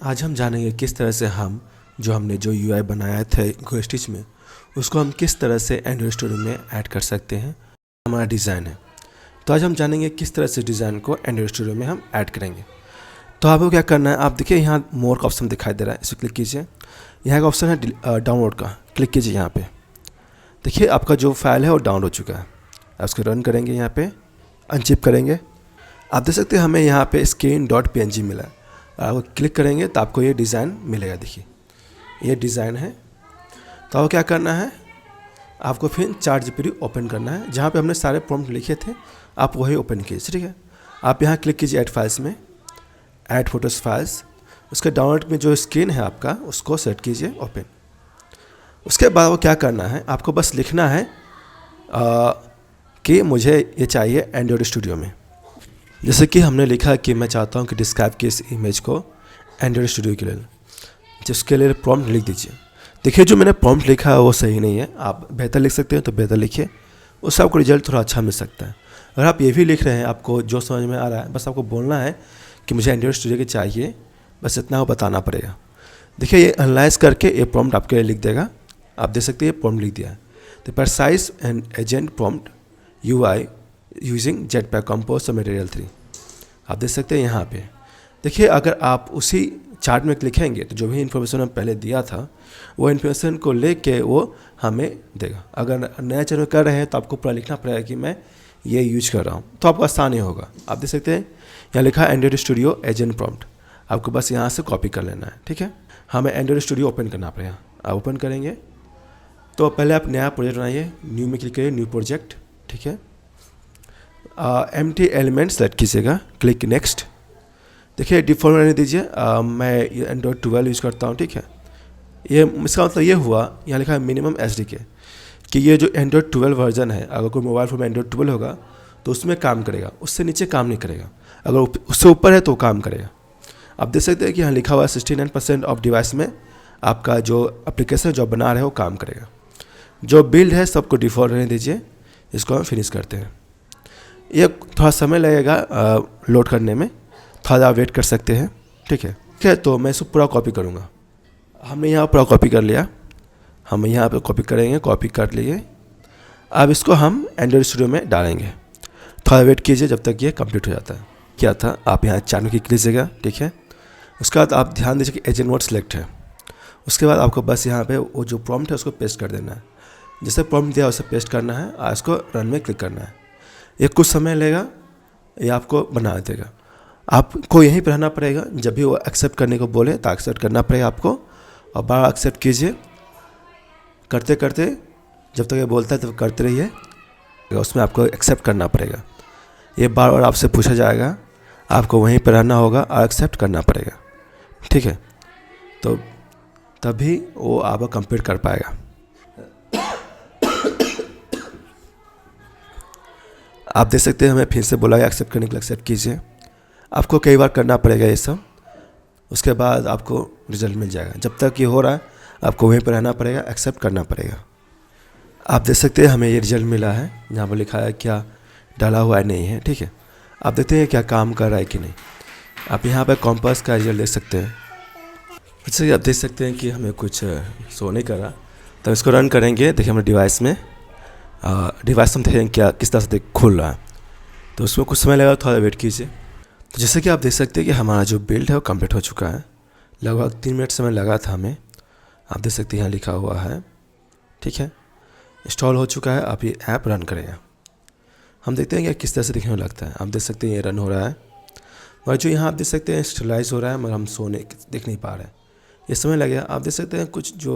आज हम जानेंगे किस तरह से हम जो यूआई बनाया था GoStitch में उसको हम किस तरह से एंड्रॉइड स्टूडियो में ऐड कर सकते हैं। हमारा डिज़ाइन है, तो आज हम जानेंगे किस तरह से डिज़ाइन को एंड्रॉइड स्टूडियो में हम ऐड करेंगे। तो आपको क्या करना है, आप देखिए यहाँ मोर का ऑप्शन दिखाई दे रहा है, इसे क्लिक कीजिए। यहाँ का ऑप्शन है डाउनलोड का, क्लिक कीजिए। यहाँ पे देखिए आपका जो फाइल है वो डाउनलोड हो चुका है। आप उसको रन करेंगे, यहाँ पे अनजिप करेंगे। आप देख सकते हैं हमें यहाँ पे screen.png मिला है। आप क्लिक करेंगे तो आपको ये डिज़ाइन मिलेगा। देखिए ये डिज़ाइन है। तो आपको क्या करना है, आपको फिर ChatGPT ओपन करना है। जहाँ पे हमने सारे प्रॉम्प्ट लिखे थे आप वही ओपन कीजिए, ठीक है। आप यहाँ क्लिक कीजिए ऐड फाइल्स में, ऐड फोटोज़ फाइल्स। उसके डाउनलोड में जो स्क्रीन है आपका उसको सेट कीजिए ओपन। उसके बाद वो क्या करना है, आपको बस लिखना है कि मुझे ये चाहिए एंड्रॉइड स्टूडियो में। जैसे कि हमने लिखा कि मैं चाहता हूँ कि डिस्क्राइब की इस इमेज को एंड्रॉइड स्टूडियो के लिए, जिसके लिए प्रॉम्प्ट लिख दीजिए। देखिए जो मैंने प्रॉम्प्ट लिखा है वो सही नहीं है, आप बेहतर लिख सकते हैं तो बेहतर लिखिए, उससे आपको रिजल्ट थोड़ा अच्छा मिल सकता है। अगर आप ये भी लिख रहे हैं, आपको जो समझ में आ रहा है, बस आपको बोलना है कि मुझे एंड्रॉइड स्टूडियो की चाहिए, बस इतना वो बताना पड़ेगा। देखिए ये एनालाइज करके ये प्रॉम्प्ट आपके लिए लिख देगा। आप देख सकते हैं ये प्रॉम्प्ट लिख दिया है। तो precise and agent prompt UI using jetpack compose और मटेरियल 3। आप देख सकते हैं यहाँ पे। देखिए अगर आप उसी चार्ट में लिखेंगे तो जो भी इन्फॉर्मेशन हम पहले दिया था वो इन्फॉर्मेशन को लेके वो हमें देगा। अगर नया चैनल कर रहे हैं तो आपको पूरा लिखना पड़ेगा कि मैं ये यूज कर रहा हूँ, तो आपको आसान ही होगा। आप देख सकते हैं यहाँ लिखा है एंड्रॉइड स्टूडियो एजेंट प्रॉम्प्ट। आपको बस यहाँ से कॉपी कर लेना है, ठीक है। हमें एंड्रॉइड स्टूडियो ओपन करना पड़ेगा। आप ओपन करेंगे तो पहले आप नया प्रोजेक्ट बनाइए, न्यू में क्लिक करिए, न्यू प्रोजेक्ट, ठीक है। एम्प्टी एलिमेंट सेलेक्ट कीजिएगा, क्लिक नेक्स्ट। देखिए डिफ़ॉल्ट रहने दीजिए। मैं ये एंड्रॉइड 12 यूज़ करता हूँ, ठीक है। ये इसका मतलब ये हुआ, यहाँ लिखा है मिनिमम SDK कि ये जो एंड्रॉइड 12 वर्जन है, अगर कोई मोबाइल फ़ोन में एंड्रॉइड 12 होगा तो उसमें काम करेगा, उससे नीचे काम नहीं करेगा। अगर उससे ऊपर है तो काम करेगा। आप देख सकते हैं कि यहाँ लिखा हुआ है 69% ऑफ डिवाइस में आपका जो एप्लीकेशन जो बना रहे हैं वो काम करेगा। जो बिल्ड है सबको डिफ़ॉल्ट रहने दीजिए। इसको हम फिनिश करते हैं। ये थोड़ा समय लगेगा लोड करने में, थोड़ा वेट कर सकते हैं, ठीक है। ठीक है, तो मैं इसको पूरा कॉपी करूँगा। हमने यहाँ पूरा कॉपी कर लिया, हम यहाँ पे कॉपी करेंगे, कॉपी कर लिए। अब इसको हम एंड्रॉइड स्टूडियो में डालेंगे। थोड़ा वेट कीजिए जब तक ये कंप्लीट हो जाता है। क्या था, आप यहाँ चैनल की लीजिएगा, ठीक है। उसके बाद आप ध्यान दीजिए कि एजेंट मोड सेलेक्ट है। उसके बाद आपको बस यहाँ पे वो जो प्रॉम्प्ट है उसको पेस्ट कर देना है। जैसे प्रॉम्प्ट दिया उसे पेस्ट करना है और इसको रन में क्लिक करना है। ये कुछ समय लेगा, ये आपको बना देगा। आपको यहीं पर रहना पड़ेगा, जब भी वो एक्सेप्ट करने को बोले तो एक्सेप्ट करना पड़ेगा आपको, और बार एक्सेप्ट कीजिए। करते करते जब तक ये बोलता है तब करते रहिए, उसमें आपको एक्सेप्ट करना पड़ेगा। ये बार बार आपसे पूछा जाएगा, आपको वहीं पर रहना होगा और एक्सेप्ट करना पड़ेगा, ठीक है। तो तभी वो आपको कंप्लीट कर पाएगा। आप देख सकते हैं हमें फिर से बोला गया एक्सेप्ट करने के लिए एक्सेप्ट कीजिए। आपको कई बार करना पड़ेगा ये सब, उसके बाद आपको रिजल्ट मिल जाएगा। जब तक ये हो रहा है आपको वहीं पर रहना पड़ेगा, एक्सेप्ट करना पड़ेगा। आप देख सकते हैं हमें ये रिजल्ट मिला है, यहाँ पर लिखा है क्या डाला हुआ है नहीं है, ठीक है। आप देखते हैं क्या काम कर रहा है कि नहीं। आप यहाँ पर कॉम्पास का रिजल्ट देख सकते हैं। जैसे आप देख सकते हैं कि हमें कुछ शो नहीं कर रहा, तो इसको रन करेंगे। देखिए हमारे डिवाइस में हम देखेंगे क्या किस तरह से खुल रहा है, तो उसमें कुछ समय लगेगा, थोड़ा वेट कीजिए। तो जैसे कि आप देख सकते हैं कि हमारा जो बिल्ड है वो कंप्लीट हो चुका है। लगभग 3 मिनट समय लगा था हमें। आप देख सकते हैं यहाँ लिखा हुआ है, ठीक है, इंस्टॉल हो चुका है। आप ये ऐप रन करेगा, हम देखते हैं कि किस तरह से दिखने में लगता है। आप देख सकते हैं ये रन हो रहा है, और जो यहाँ आप देख सकते हैं स्टेलाइज हो रहा है, मगर हम देख नहीं पा रहे हैं, ये समय लगेगा। आप देख सकते हैं कुछ जो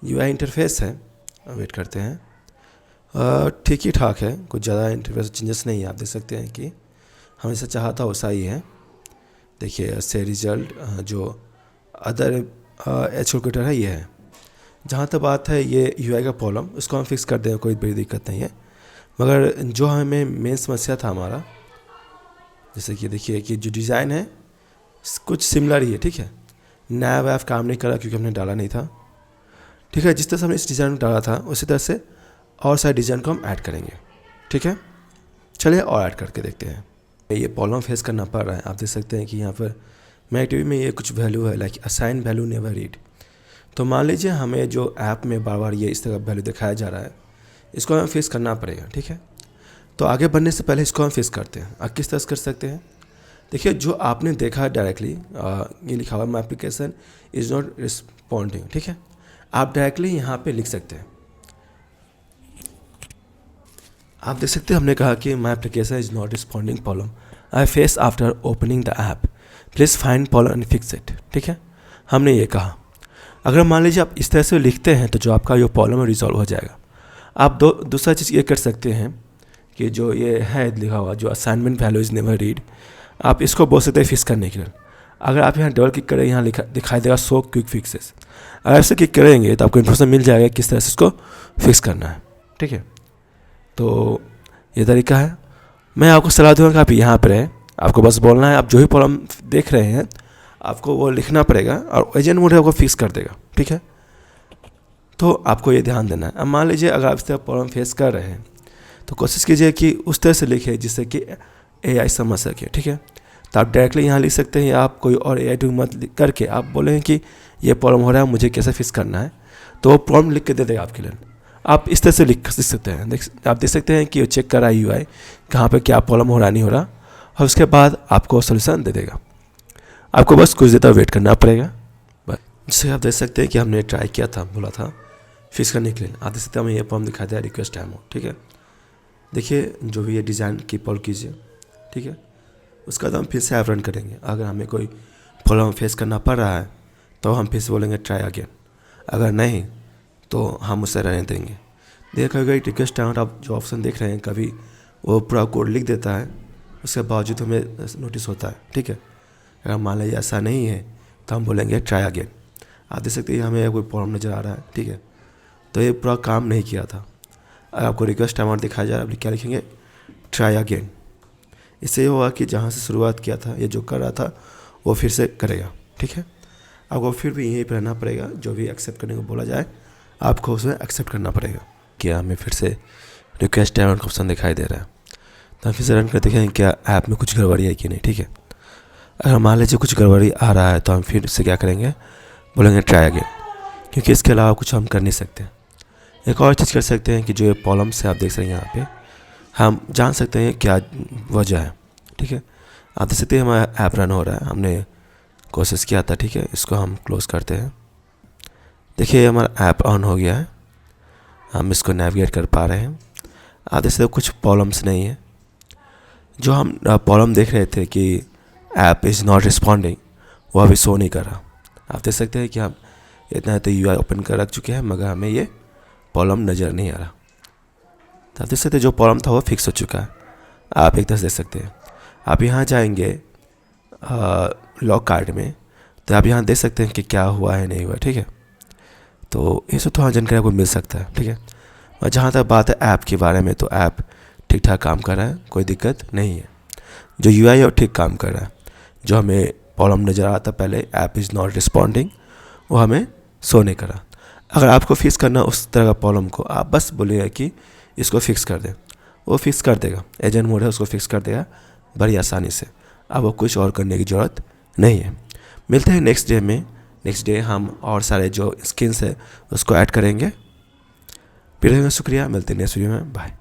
UI इंटरफेस है, वेट करते हैं। ठीक ही ठाक है, कुछ ज़्यादा इंटरफेस चेंजेस नहीं है। आप देख सकते हैं कि हम जैसा चाहा था वैसा ही है। देखिए से रिजल्ट जो अदर एचोकेटर है ये है। जहाँ तक बात है ये UI का प्रॉब्लम, उसको हम फिक्स कर दें, कोई बड़ी दिक्कत नहीं है। मगर जो हमें मेन समस्या था हमारा, जैसे कि देखिए कि जो डिज़ाइन है कुछ सिमिलर ही है, ठीक है। नया वैप काम नहीं करा क्योंकि हमने डाला नहीं था, ठीक है। जिस तरह से हमने इस डिज़ाइन में डाला था उसी तरह से और सारे डिज़ाइन को हम ऐड करेंगे, ठीक है। चलिए और ऐड करके देखते हैं। ये प्रॉब्लम फेस करना पड़ रहा है। आप देख सकते हैं कि यहाँ पर मैं एक्टिविटी में ये कुछ वैल्यू है like assign value never read. तो मान लीजिए हमें जो ऐप में बार बार ये इस तरह का वैल्यू दिखाया जा रहा है, इसको हमें फिक्स करना पड़ेगा, ठीक है। तो आगे बढ़ने से पहले इसको हम फिक्स करते हैं। अब किस तरह से कर सकते हैं, देखिए जो आपने देखा डायरेक्टली ये लिखा हुआ my application is not responding, ठीक है। आप डायरेक्टली यहाँ पे लिख सकते हैं। आप देख सकते हैं हमने कहा कि my application is not responding problem I face after opening the app, please find problem and fix it, ठीक है। हमने ये कहा। अगर मान लीजिए आप इस तरह से लिखते हैं तो जो आपका जो प्रॉब्लम है रिजॉल्व हो जाएगा। आप दूसरा चीज़ ये कर सकते हैं कि जो ये है लिखा हुआ जो assignment value is never read, आप इसको बोल सकते हैं फिक्स करने के लिए। अगर आप यहाँ डबल क्लिक करें, यहाँ लिखा दिखाई देगा शो क्विक फिक्सेस। अगर ऐसे क्लिक करेंगे तो आपको इन्फॉर्मेशन मिल जाएगा किस तरह से इसको फिक्स करना है, ठीक है। तो ये तरीका है। मैं आपको सलाह दूँगा कि आप यहाँ पर रहें, आपको बस बोलना है। आप जो भी प्रॉब्लम देख रहे हैं आपको वो लिखना पड़ेगा और एजेंट मोड है आपको फिक्स कर देगा, ठीक है। तो आपको ये ध्यान देना है। अब मान लीजिए अगर आप इस तरह प्रॉब्लम फेस कर रहे हैं तो कोशिश कीजिए कि उस तरह से लिखें जिससे कि AI समझ सके, ठीक है। तो आप डायरेक्टली यहाँ लिख सकते हैं या आप कोई और AI टूल मत करके आप बोलें कि ये प्रॉब्लम हो रहा है, मुझे कैसे फिक्स करना है, तो वो प्रॉब्लम लिख के दे देगा आपके लिए। आप इस तरह से लिख सकते हैं। आप देख सकते हैं कि वो चेक कर रहा है UI कहाँ पर क्या प्रॉब्लम हो रहा नहीं हो रहा, और उसके बाद आपको सोल्यूशन दे देगा। आपको बस कुछ देर तक वेट करना पड़ेगा। जैसे आप देख सकते हैं कि हमने ट्राई किया था, बोला था फिक्स करने के लिए। आप देख सकते हैं हमें ये प्रॉब्लम दिखा दिया रिक्वेस्ट टाइम हो, ठीक है। देखिए जो भी ये डिज़ाइन की पॉल कीजिए, ठीक है। उसका बाद हम फिर से ऐप रन करेंगे। अगर हमें कोई प्रॉब्लम फेस करना पड़ रहा है तो हम फिर से बोलेंगे ट्राई अगेन, अगर नहीं तो हम उसे रहने देंगे। देखा होगा रिक्वेस्ट टाइम आप जो ऑप्शन देख रहे हैं, कभी वो पूरा कोड लिख देता है, उसके बावजूद हमें नोटिस होता है, ठीक है। अगर मान लीजिए ऐसा नहीं है तो हम बोलेंगे ट्राई अगेन। आप देख सकते हैं हमें कोई प्रॉब्लम नज़र आ रहा है, ठीक है। तो ये पूरा काम नहीं किया था। अगर आपको रिक्वेस्ट टाइम आउट दिखाया जा रहा है, आप क्या लिखेंगे ट्राई अगेन। इससे ये होगा कि जहाँ से शुरुआत किया था ये जो कर रहा था वो फिर से करेगा, ठीक है। आपको फिर भी यहीं पर रहना पड़ेगा, जो भी एक्सेप्ट करने को बोला जाए आपको उसमें एक्सेप्ट करना पड़ेगा। क्या हमें फिर से रिक्वेस्ट टाइम आउट का ऑप्शन दिखाई दे रहा है, तो हम फिर से रन कर देखें क्या ऐप में कुछ गड़बड़ी है कि नहीं, ठीक है। अगर मान लीजिए कुछ गड़बड़ी आ रहा है तो हम फिर से क्या करेंगे, बोलेंगे ट्राई अगेन, क्योंकि इसके अलावा कुछ हम कर नहीं सकते। एक और चीज़ कर सकते हैं कि जो ये प्रॉब्लम से आप देख रहे हैं यहाँ पे, हम जान सकते हैं क्या वजह है, ठीक है। आप देख सकते हैं हमारा ऐप रन हो रहा है, हमने कोशिश किया था, ठीक है। इसको हम क्लोज़ करते हैं। देखिए हमारा ऐप ऑन हो गया है, हम इसको नेविगेट कर पा रहे हैं। आप देख सकते हो कुछ प्रॉब्लम्स नहीं है। जो हम प्रॉब्लम देख रहे थे कि ऐप इज़ नॉट रिस्पॉन्डिंग, वो अभी शो नहीं कर रहा। आप देख सकते हैं कि हम इतना तो UI ओपन कर रख चुके हैं मगर हमें ये प्रॉब्लम नज़र नहीं आ रहा। तो आप देख सकते हैं जो प्रॉब्लम था वो फिक्स हो चुका है। आप एक तरह से देख सकते हैं। आप यहाँ जाएंगे लॉग कार्ड में, तो आप यहाँ देख सकते हैं कि क्या हुआ है नहीं हुआ, ठीक है। तो ये सब थोड़ा जानकारी आपको मिल सकता है, ठीक है। और जहाँ तक बात है ऐप के बारे में, तो ऐप ठीक ठाक काम कर रहा है, कोई दिक्कत नहीं है। जो UI है वो ठीक काम कर रहा है। जो हमें प्रॉब्लम नज़र आता पहले ऐप इज़ नॉट रिस्पॉन्डिंग, वो हमें शो नहीं करा। अगर आपको फिक्स करना उस तरह का प्रॉब्लम को, आप बस बोलिएगा कि इसको फिक्स कर दें, वो फिक्स कर देगा। एजेंट मोड है उसको फिक्स कर देगा बड़ी आसानी से। अब वो कुछ और करने की ज़रूरत नहीं है। मिलते हैं नेक्स्ट डे में। नेक्स्ट डे हम और सारे जो स्किल्स है उसको ऐड करेंगे। फिर शुक्रिया, मिलते हैं नेक्स्ट वीडियो में, बाय।